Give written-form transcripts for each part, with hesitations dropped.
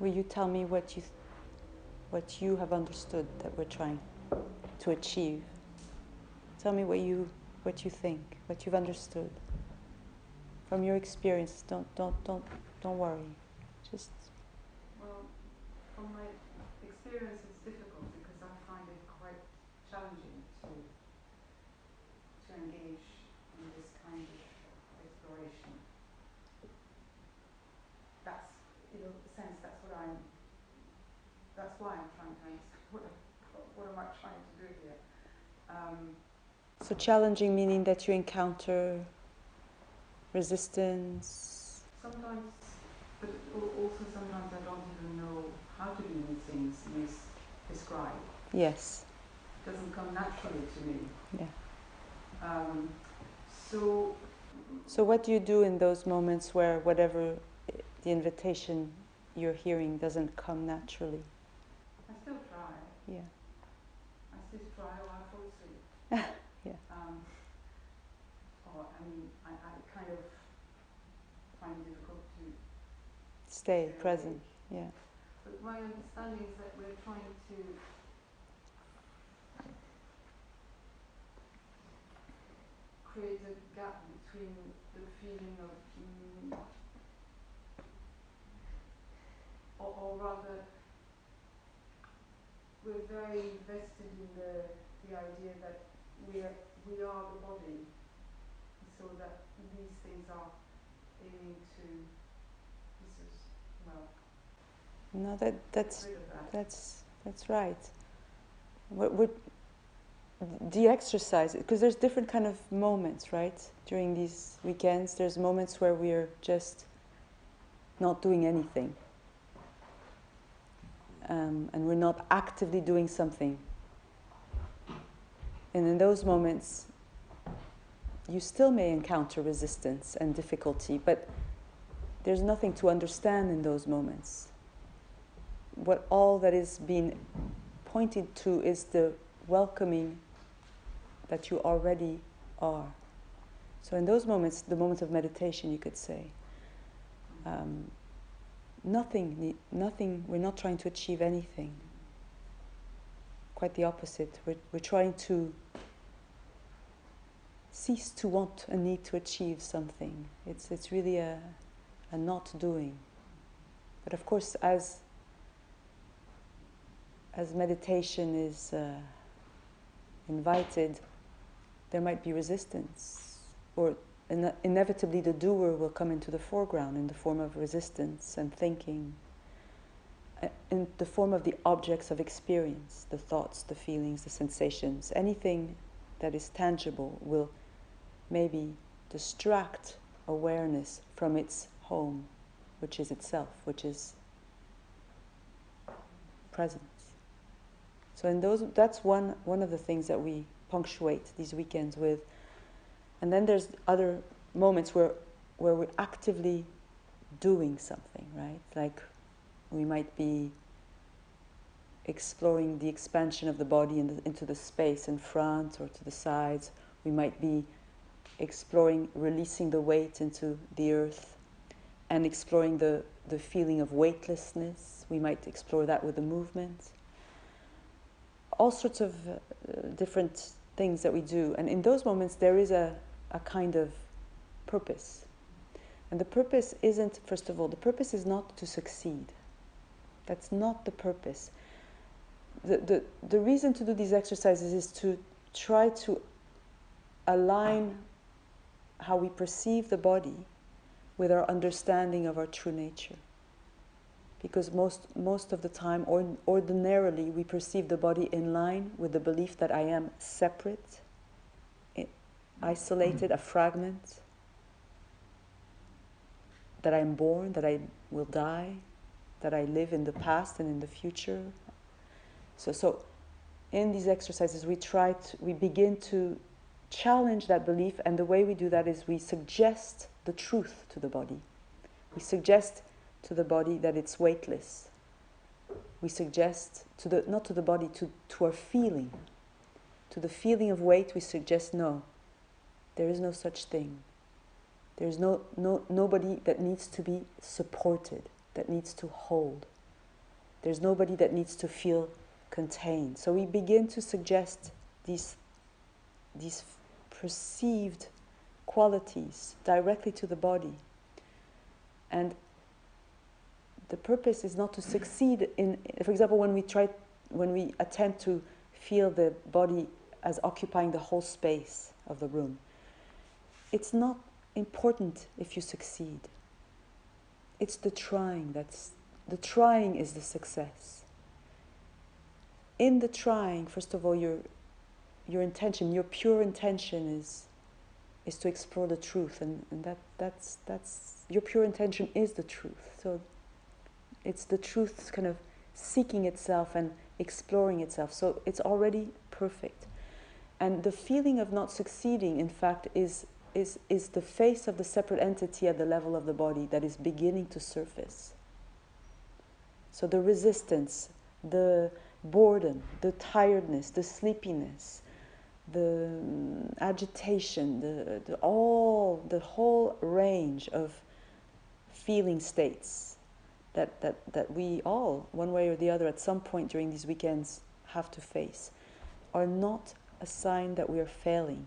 will you tell me what you have understood that we're trying to achieve? Tell me what you think, what you've understood from your experience. Don't worry. Just. Well, from my experience, it's difficult because I find it quite challenging to engage in this kind of exploration. That's, in a sense, that's why I'm trying to understand what am I trying to do here. So challenging meaning that you encounter resistance? Sometimes, but also sometimes I don't even know how to do these things you describe. Yes. It doesn't come naturally to me. Yeah. So what do you do in those moments where whatever the invitation you're hearing doesn't come naturally? I still try. Yeah. I still try or I fall asleep. Yeah. I kind of find it difficult to stay present. Awake. Yeah. But my understanding is that we're trying to create a gap between the feeling of, or rather, we're very invested in the idea that we are the body, so that these things are aiming to. This is No, get rid of that. that's right. The exercise, because there's different kind of moments, right? During these weekends, there's moments where we're just not doing anything. And we're not actively doing something. And in those moments, you still may encounter resistance and difficulty, but there's nothing to understand in those moments. What all that is being pointed to is the welcoming that you already are. So in those moments, the moment of meditation, you could say, nothing, we're not trying to achieve anything. Quite the opposite. We're trying to cease to want and need to achieve something. It's really a not doing. But of course, as meditation is invited, there might be resistance, or inevitably the doer will come into the foreground in the form of resistance and thinking, in the form of the objects of experience, the thoughts, the feelings, the sensations. Anything that is tangible will maybe distract awareness from its home, which is itself, which is presence. So that's one of the things that we punctuate these weekends with. And then there's other moments where we're actively doing something, right? Like we might be exploring the expansion of the body into the space in front or to the sides. We might be exploring releasing the weight into the earth and exploring the feeling of weightlessness. We might explore that with the movement. All sorts of different things that we do. And in those moments, there is a kind of purpose. And the purpose isn't, first of all, the purpose is not to succeed. That's not the purpose. The reason to do these exercises is to try to align how we perceive the body with our understanding of our true nature. Because most of the time, ordinarily, we perceive the body in line with the belief that I am separate, isolated, a fragment, that I am born, that I will die, that I live in the past and in the future. So in these exercises, we begin to challenge that belief, and the way we do that is we suggest the truth to the body. We suggest to the body that it's weightless. We suggest not to the body, to our feeling. To the feeling of weight, we suggest no. There is no such thing. There is nobody that needs to be supported, that needs to hold. There's nobody that needs to feel contained. So we begin to suggest these perceived qualities directly to the body. And the purpose is not to succeed in, for example, when we attempt to feel the body as occupying the whole space of the room, it's not important if you succeed. It's the trying is the success. In the trying, first of all, your intention, your pure intention is to explore the truth, and that's your pure intention is the truth. So it's the truth kind of seeking itself and exploring itself. So it's already perfect. And the feeling of not succeeding, in fact, is the face of the separate entity at the level of the body that is beginning to surface. So the resistance, the boredom, the tiredness, the sleepiness, the agitation, the whole range of feeling states that we all, one way or the other, at some point during these weekends have to face, are not a sign that we are failing.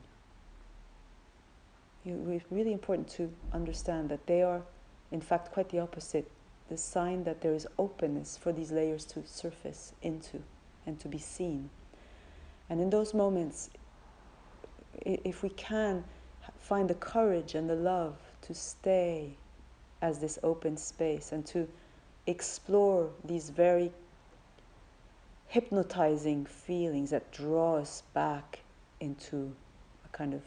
It's really important to understand that they are, in fact, quite the opposite. The sign that there is openness for these layers to surface into and to be seen. And in those moments, if we can find the courage and the love to stay as this open space and to explore these very hypnotizing feelings that draw us back into a kind of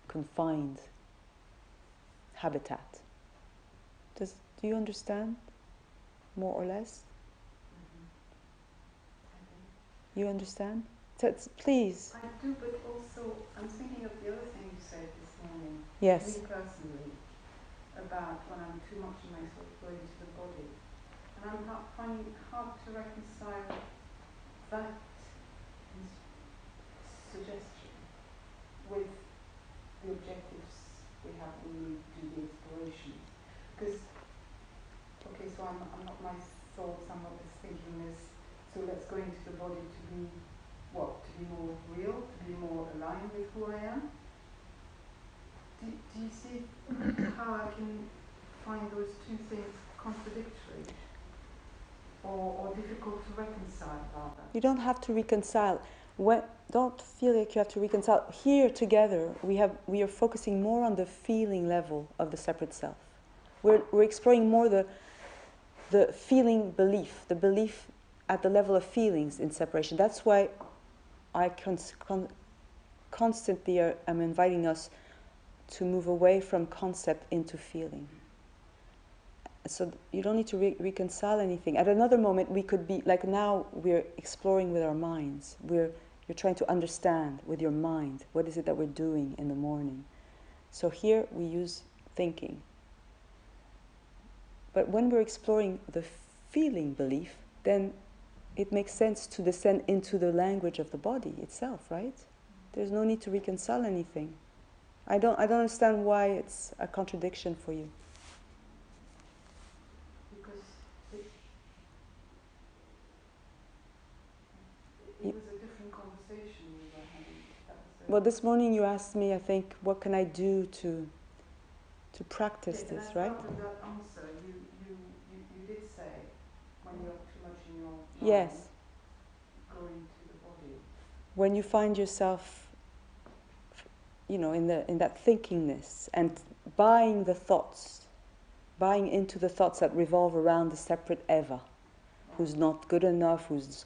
confined habitat. Do you understand, more or less? You understand? So please. I do, but also I'm thinking of the other thing you said this morning. Yes. Me personally, about when I'm too much in myself going to the body, and I'm finding it hard to reconcile that suggestion with the objectives we have when we do the exploration. Because, okay, so I'm not my thoughts, I'm not just thinking this, so let's go into the body to be, what, to be more real, to be more aligned with who I am? Do you see how I can find those two things contradictory? Or difficult to reconcile, rather? You don't have to reconcile. Don't feel like you have to reconcile. Here together, we are focusing more on the feeling level of the separate self. We're exploring more the feeling belief, the belief at the level of feelings in separation. That's why I constantly am inviting us to move away from concept into feeling. So you don't need to reconcile anything. At another moment, we could be, like now, we're exploring with our minds. You're trying to understand with your mind, what is it that we're doing in the morning. So here we use thinking. But when we're exploring the feeling belief, then it makes sense to descend into the language of the body itself, right? There's no need to reconcile anything. I don't understand why it's a contradiction for you. It was a different conversation we were having. Well, this morning you asked me, I think, what can I do to practice this, right? And with that answer, you did say, when you're too much in your mind, yes, go into the body. When you find yourself, in that thinkingness and buying into the thoughts that revolve around the separate Eva, who's not good enough, who's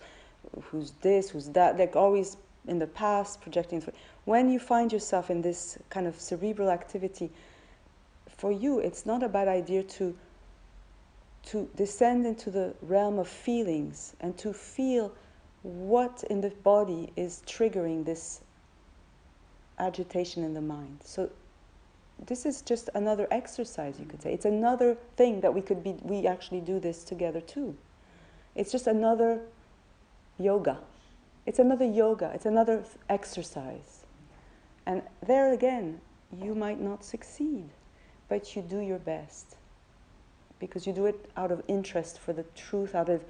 this, who's that, like always in the past, projecting. When you find yourself in this kind of cerebral activity, for you, it's not a bad idea to descend into the realm of feelings and to feel what in the body is triggering this agitation in the mind. So this is just another exercise, you could say. It's another thing that we actually do this together too. It's just another yoga. It's another yoga. It's another exercise. And there again, you might not succeed, but you do your best. Because you do it out of interest for the truth, out of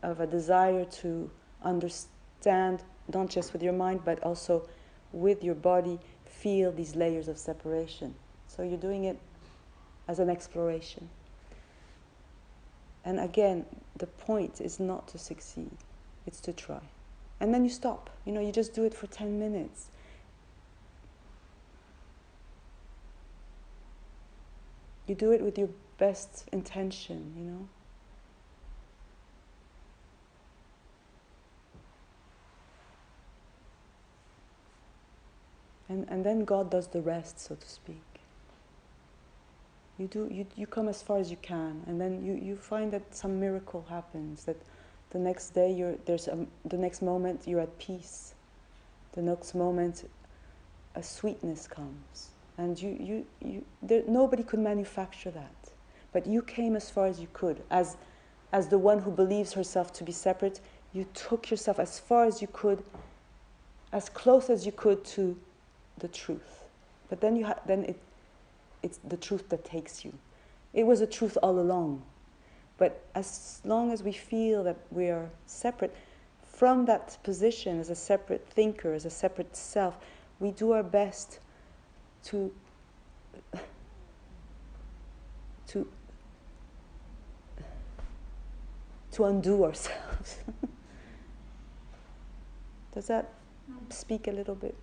of a desire to understand, not just with your mind, but also with your body, feel these layers of separation. So you're doing it as an exploration. And again, the point is not to succeed, it's to try. And then you stop. You just do it for 10 minutes. You do it with your best intention, And then God does the rest, so to speak. You come as far as you can, and then you find that some miracle happens, that the next day the next moment you're at peace. The next moment a sweetness comes. And nobody could manufacture that. But you came as far as you could. As the one who believes herself to be separate, you took yourself as far as you could, as close as you could to the truth. But then it's the truth that takes you. It was a truth all along. But as long as we feel that we are separate, from that position as a separate thinker, as a separate self, we do our best to undo ourselves. Does that speak a little bit?